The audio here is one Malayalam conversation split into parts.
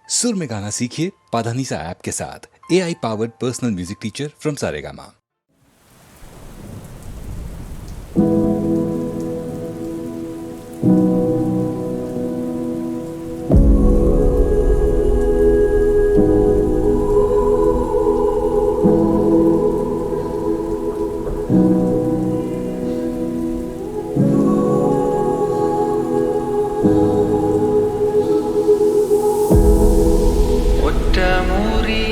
सुर में गाना सीखिए पाधानीसा ऐप के साथ। AI powered personal music teacher from Saregama. ഒറ്റമുറി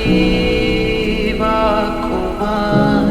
വാക്കുവാൻ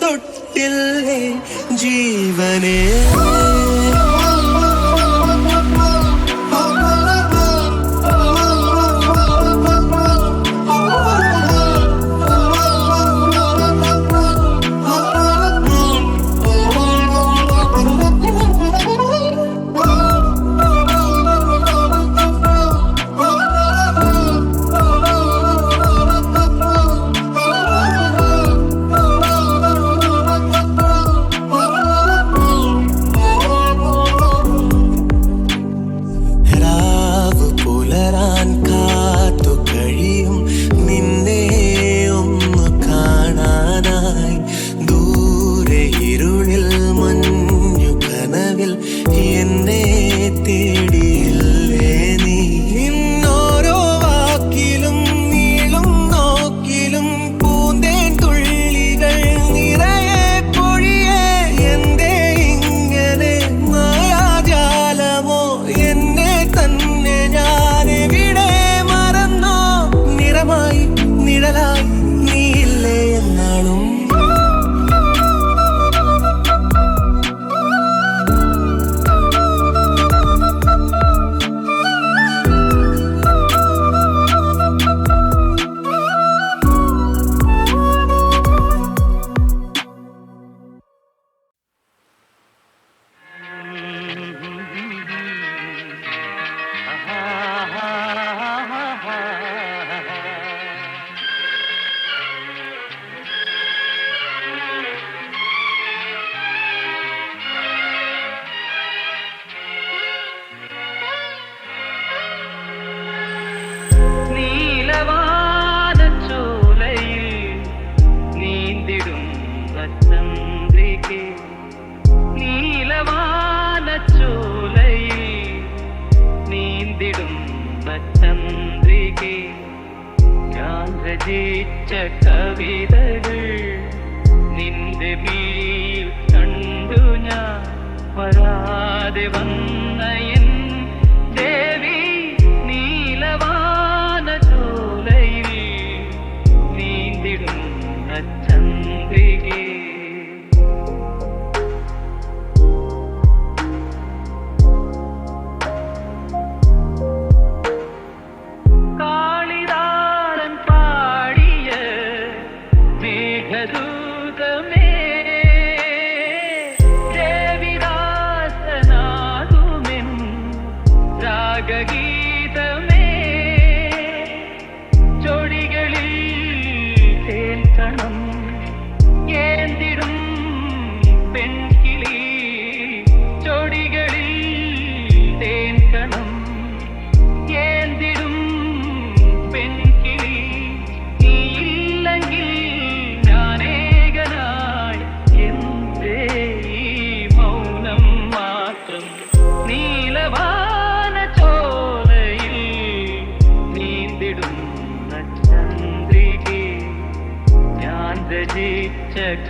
തൊട്ടില്ലേ ജീവനേ. കവിതകൾ നിന്റെ മീൽ കണ്ടു ഞാൻ വരാതെ വന്ന എൻ ദേവി നീലവാന ചോലയിൽ നീന്തിടുന്ന ചന്ദ്രികേ.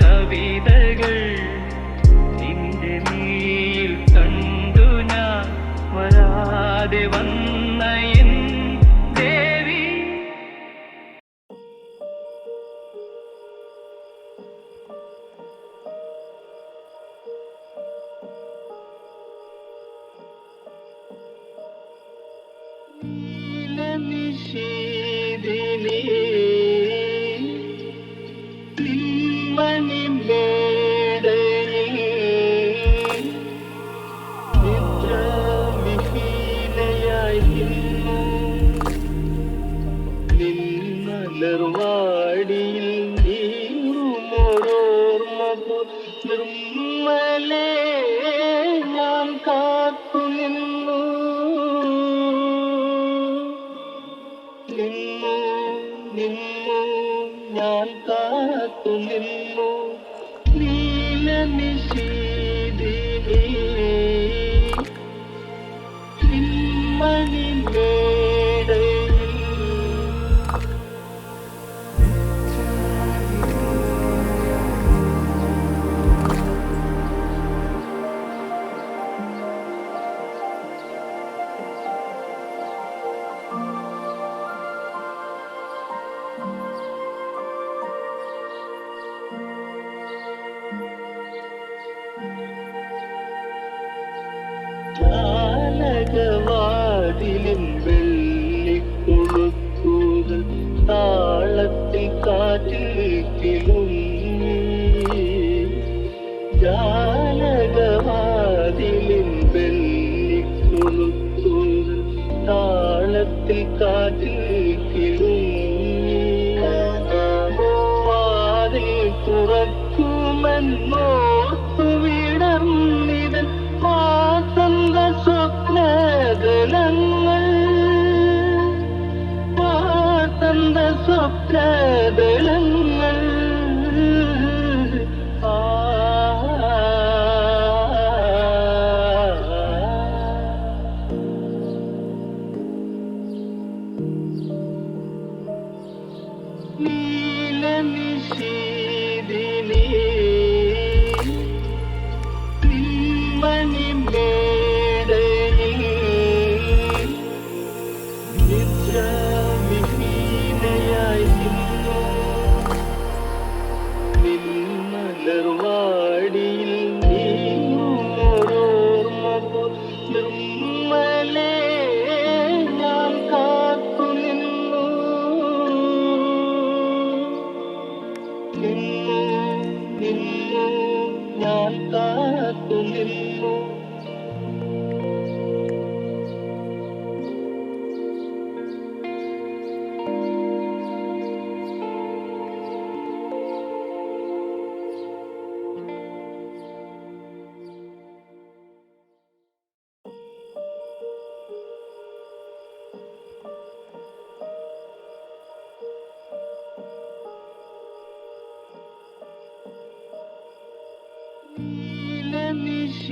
കവിതകൾ നിന്റെ നീൽ കണ്ടു ഞാൻ വരാതെ വന്ന എൻ ദേവി. നീലനിശീതിനി ിൽ നിർമ്മലേ ഞാൻ കാത്തു നിന്നു നിന്നു നിന്നു ഞാൻ കാത്തു നിന്നു നീലനിശീതിനി നിമ്മണി ജാലകവാതിലിൻ വെള്ളിക്കൊളുത്തുകൾ താളത്തിൽ കാറ്റിൽ കിളുങ്ങി. ജാലകവാതിലിൻ വെള്ളിക്കൊളുത്തുകൾ താളത്തിൽ കാറ്റിൽ കിളുങ്ങി. വാതിൽ തുറക്കുമെന്നോർത്തു വിടർന്നിതൻ വാസന്ത സ്വപ്നദളങ്ങൾ. വാസന്ത സ്വപ്നദളങ്ങൾ. നീലനിശീദിനി നിന്മണിമേടയിൽ നിദ്രാവിഹീനയായി നിന്നു. നിന്മലർവാടിയിൽ നീങ്ങുമോരോർമ്മ നിർമ്മലേ ഞാൻ കാത്തുനിന്നു. നിന്നു നിന്നു ഞാൻ കാത്തുനിന്നു.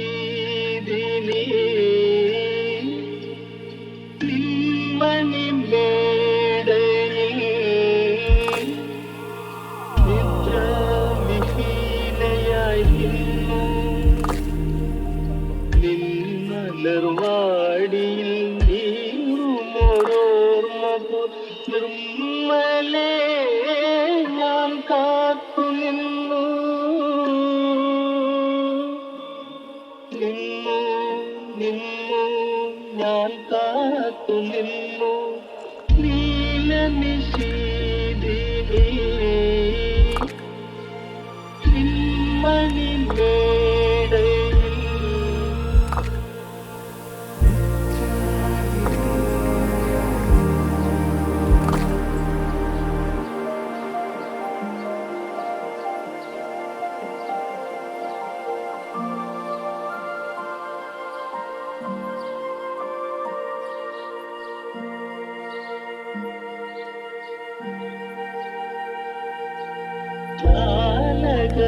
നീലനിശീദിനി നിന്മണിമേടയിൽ നിദ്രാവിഹീനയായി നിന്നു. നിന്മലർവാടിയിൽ നീങ്ങുമോരോർമ്മ നിർമ്മലേ ഞാൻ കാത്തുനിന്നു. നിന്നു നിന്നു ഞാൻ കാത്തുനിന്നു. നീലനിശീദിനി നിന്മണിമേടയിൽ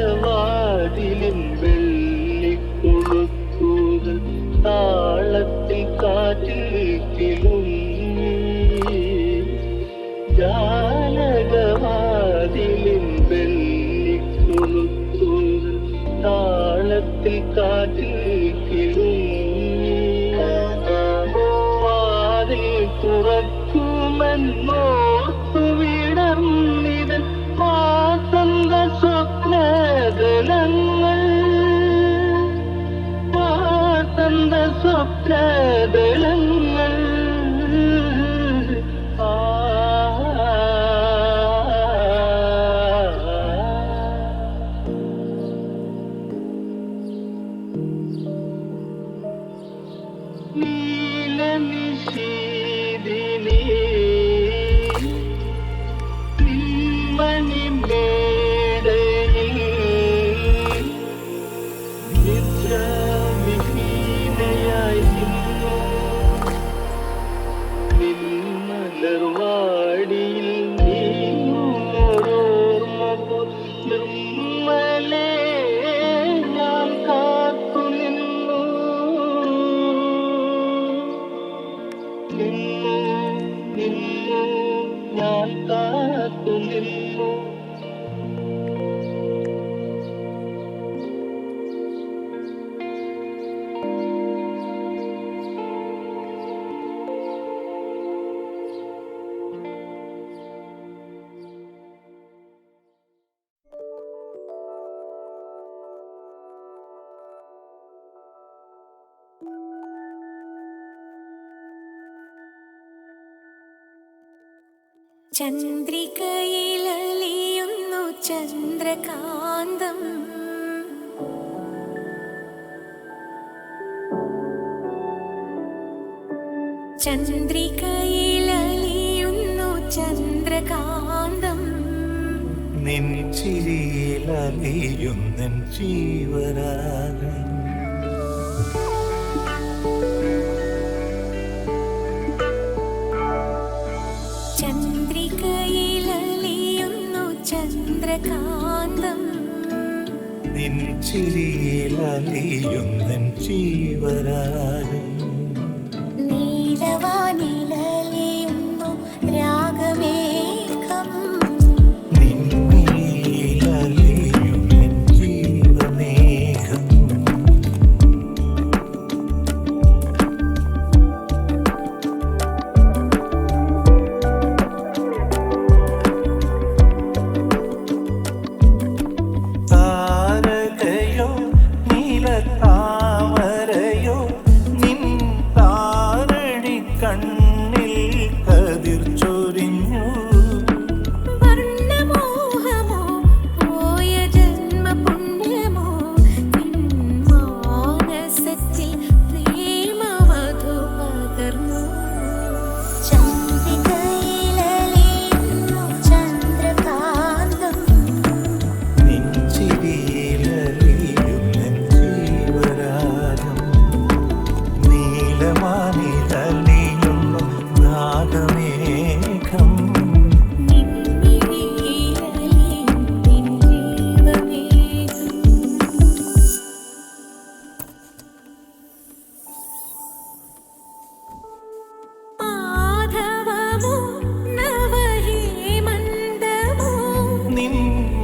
ജാലകവാതിലിൻ വെള്ളിക്കൊളുത്തുകൾ താളത്തിൽ കാറ്റിൽ കിളുങ്ങി. ജാലകവാതിലിൻ വെള്ളിക്കൊളുത്തുകൾ താളത്തിൽ കാറ്റിൽ കിളുങ്ങി. വാതിൽ തുറക്കുമെന്നോർത്തു വിടർന്നിതൻ വാസന്ത സ്വപ്നദളങ്ങൾ. വാസന്ത സ്വപ്നദളങ്ങൾ. നീലനിശീദിനി നിന്മണിമേടയിൽ നിദ്രാവിഹീനയായി നിന്നു. ചന്ദ്രികയിലലിയുന്നു ചന്ദ്രകാന്തം. ചന്ദ്രികയിലലിയുന്നു ചന്ദ്രകാന്തം. നിൻ ചിരിയിലലിയുന്നൻ ജീവരാഗം. ചന്ദ്രികയിലലിയുന്നു ചന്ദ്രകാന്തം. നിൻ ചിരിയിലലിയുന്നൻ ജീവരാഗം. നീലവാനിലലിയുന്നു രാഗമേഘം. നിൻ മിഴിയിലലിയുന്നൻ ജീവമേഘം. താരകയോ നീലത്താമരയോ നിൻ താരണി കണ്ണിൽ കതിർ ചൊരിഞ്ഞു. വർണ്ണമോഹമോ പോയ ജന്മപുണ്യമോ നിൻ മാനസത്തിൽ പ്രേമവധു പകർന്നു. ചന്ദ്രികയിലലിയുന്നു ചന്ദ്രകാന്തം. നിൻ ചിരിയിലലിയുന്നൻ ജീവരാഗം. നീലമാനിലലിയുന്നു നാഗമേഘം. നിൻമിഴിയിലലിയും നിൻ ജീവമേഘം. മാധവമോ നവഹേമന്തമോ നിൻ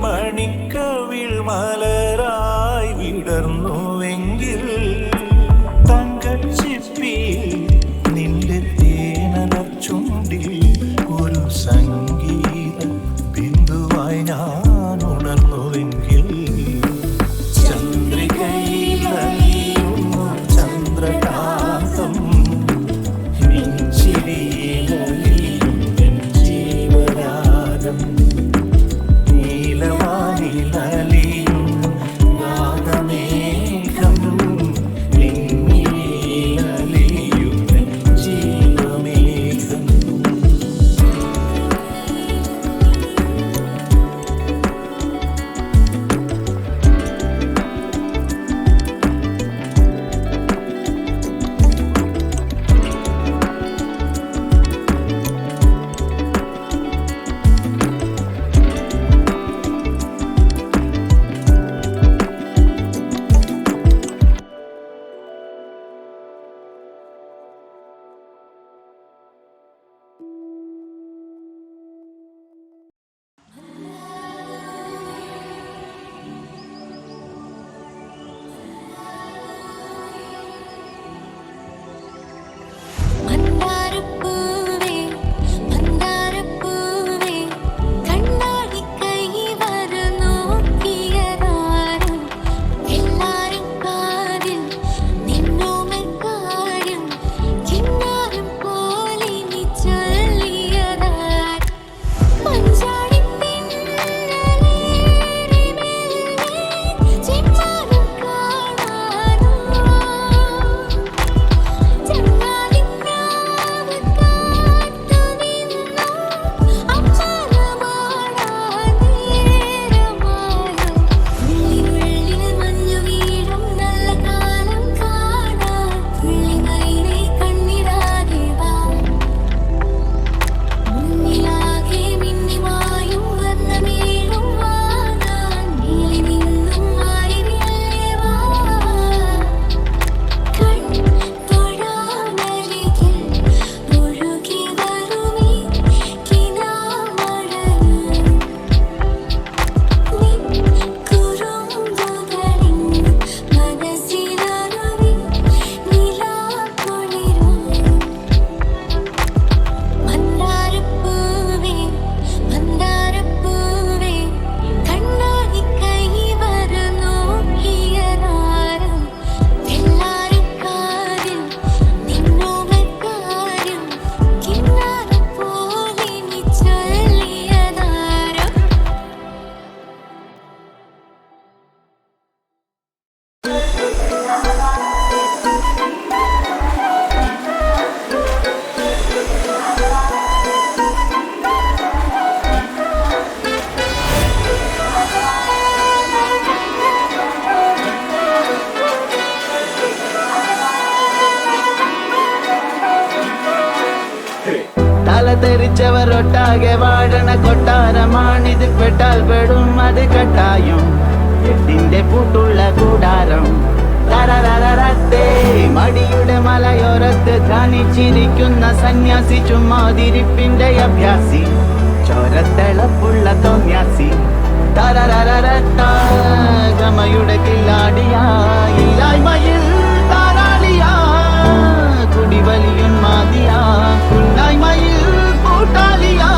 മണിക്കവിൾ മലരായി വിടർന്നുവെങ്കിൽ തങ്കച്ചിപ്പിയിൽ നിന്റെ തേനലർ ചുണ്ടിൽ ഒരു സംഗീത ബിന്ദുവായി ഞാൻ ഉണർന്നുവെങ്കിൽ. ചന്ദ്രികയിലലിയുന്നു ചന്ദ്രകാന്തം. നിൻ ചിരിയിലലിയുന്നൻ ജീവരാഗം. നീലവാനിലലിയുന്നു നാഗമേഘം. തെറിച്ചവർ ഒട്ടാകെ വാഴണ കൊട്ടാരമാണിത്. പെട്ടാൽ പെടും അത് കട്ടായും എട്ടിന്റെ പൂട്ടുള്ള കൂടാരം. തരരരരത്തേ മടിയുടെ മലയോരത്ത് ധ്യാനിച്ചിരിക്കുന്ന സന്യാസി, ചുമ്മാതിരിപ്പിന്റെ അഭ്യാസി, ചോരത്തിളപ്പുള്ള തോന്യാസി. തരരരരത്ത ഗമയുടെ കില്ലാടിയാ, ഇല്ലായ്മയിൽ താരാളിയാ, കുടിവലിയുന്മാതിയാ, കുന്നായ്മയിൽ കൂട്ടാളിയാ.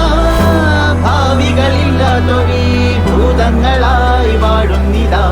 ഭാവികളില്ലാതൊരു ഭൂതങ്ങളായി വാഴുന്നിതാ.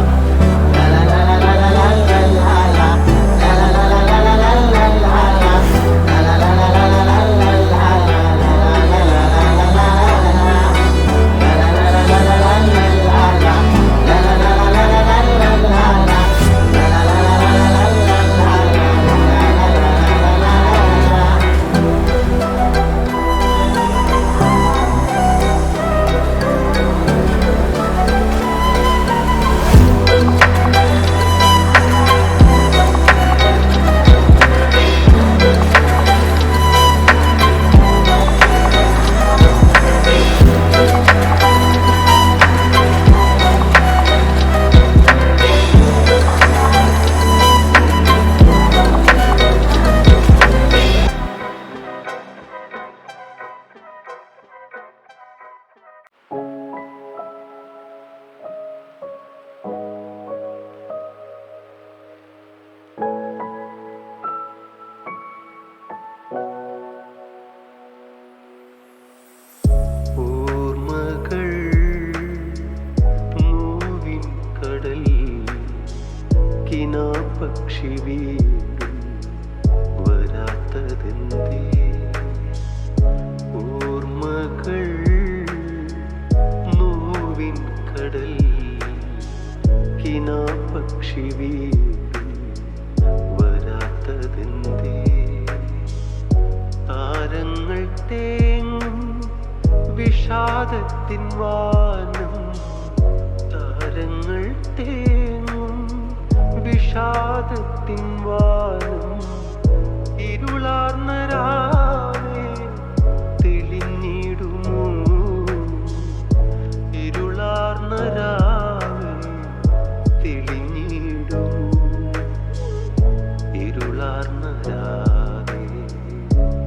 പക്ഷി വീണ്ടും വരാത്തതെന്തേ? ഓർമ്മകൾ നോവിൻ കടൽ, കിനാപക്ഷി വീണ്ടും വരാത്തതെന്തേ? താരങ്ങൾ തേങ്ങും വിഷാദത്തിൻ വാനം, താരങ്ങൾ തേങ്ങും വിഷാദത്തിൻ വാനം. ഇരുളാർന്ന രാവേ തെളിഞ്ഞിടുമോ? ഇരുളാർന്ന രാവേ തെളിഞ്ഞിടുമോ? ഇരുളാർന്ന രാവേ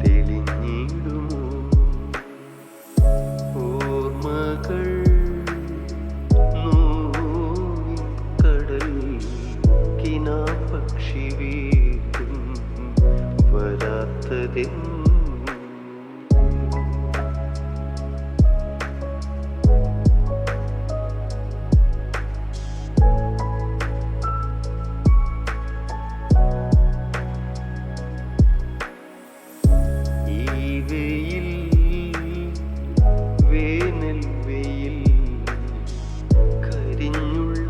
തെളിഞ്ഞിടുമോ? ഓർമ്മകൾ പക്ഷി വീണ്ടും വരാത്തതെന്തേ? ഈ വെയിൽ, വേനൽ വെയിൽ, കരിഞ്ഞുള്ള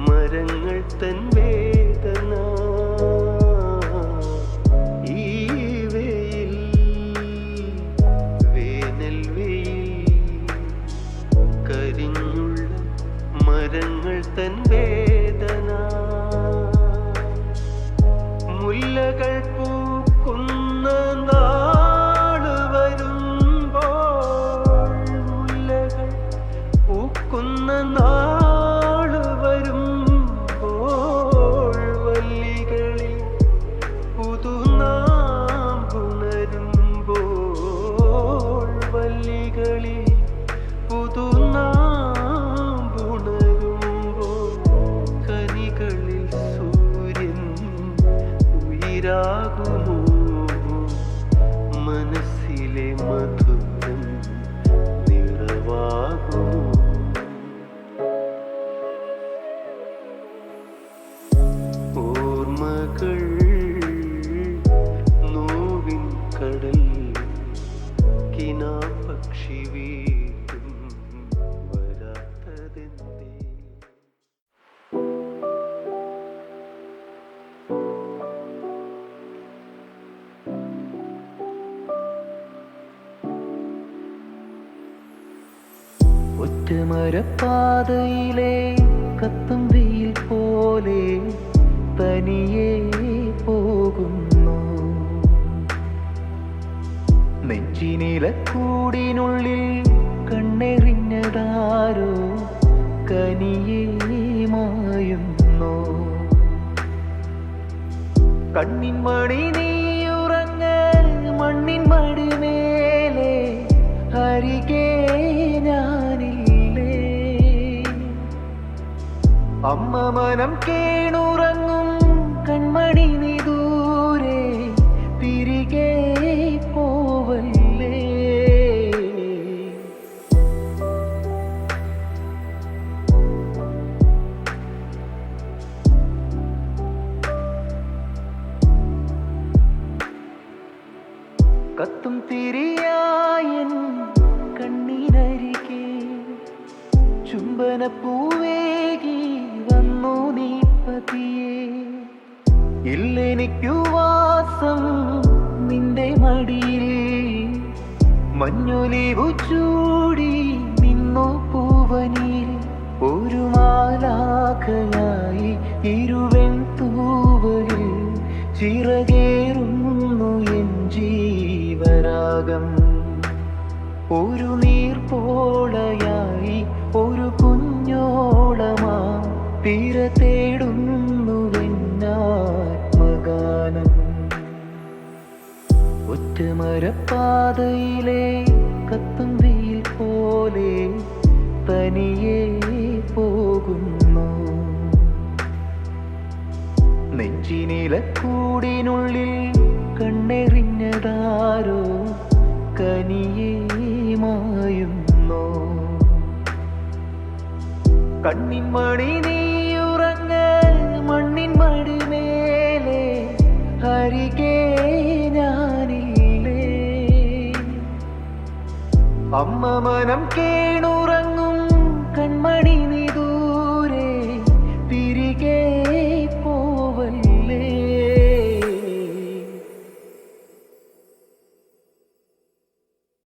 മരങ്ങൾ തൻ വേദന. ഈ വെയിൽ, വേനൽ വെയിൽ, കരിഞ്ഞുള്ള മരങ്ങൾ തൻ വേദന. മുല്ലകൾ പൂക്കുന്ന നാള് വരുമ്പോൾ, മുല്ലകൾ പൂക്കുന്ന നാള് വരുമ്പോൾ, വല്ലികളിൽ പുതുനാമ്പുണരുമ്പോൾ, വല്ലികളിൽ പുതുനാമ്പുണരുമ്പോൾ, കനികളിൽ സൂര്യൻ ഉയിരാകുമോ? മനസ്സിലെ മധുരം നിറവാകുമോ? ഓർമ്മകൾ നോവിൻ കടൽ, കിനാപക്ഷി വീണ്ടും വരാത്തതെന്തേ? ഒറ്റമരപ്പാതയിലെ കത്തും വെയിൽ പോലെ തനിയെ പോകുന്നു. നെഞ്ചി നെഞ്ചിനിലക്കൂടിനുള്ളിൽ കണ്ണെറിഞ്ഞതാരോ കനിയേ മായുന്നോ. കണ്ണിൻ മണി നീയുറങ്ങ മണ്ണിൻ മടിമേലെ അരികെ ഞാനില്ലേ. അമ്മ മനം കേണുറങ്ങും കൺമണി നീ ദൂരെ തിരികെ പോവല്ലേ. കത്തും തിരിയായൻ കണ്ണിനരികെ ചുംബനപ്പൂവേകി വന്നു നീ പതിയെ. ഇല്ലെനിക്കു വാസം നിന്റെ മടിയിൽ മഞ്ഞൊലിവു ചൂടി നിന്നു പൂവനിൽ. ഒരു മാലാഖയായി ഇരുവൻ തൂവലിൽ ചിറകേറുന്നു എൻ ജീവരാഗം. ഒരു നീർപ്പോളയായി ഒരു കുഞ്ഞോളമാ തീര തേടുന്നു എന്നാത്മഗാനം. ഒറ്റമരപ്പാതയിലെ കത്തും വെയിൽ പോലെ തനിയെ പോകുന്നു. നെഞ്ചിനിലക്കൂടിനുള്ളിൽ കണ്ണെറിഞ്ഞതാരോ കനിയേ മായുന്നോ. കണ്ണിൻ മണി നീയുറങ്ങ മണ്ണിൻ മടിമേലെ അരികെ ഞാനില്ലേ. അമ്മ മനം കേ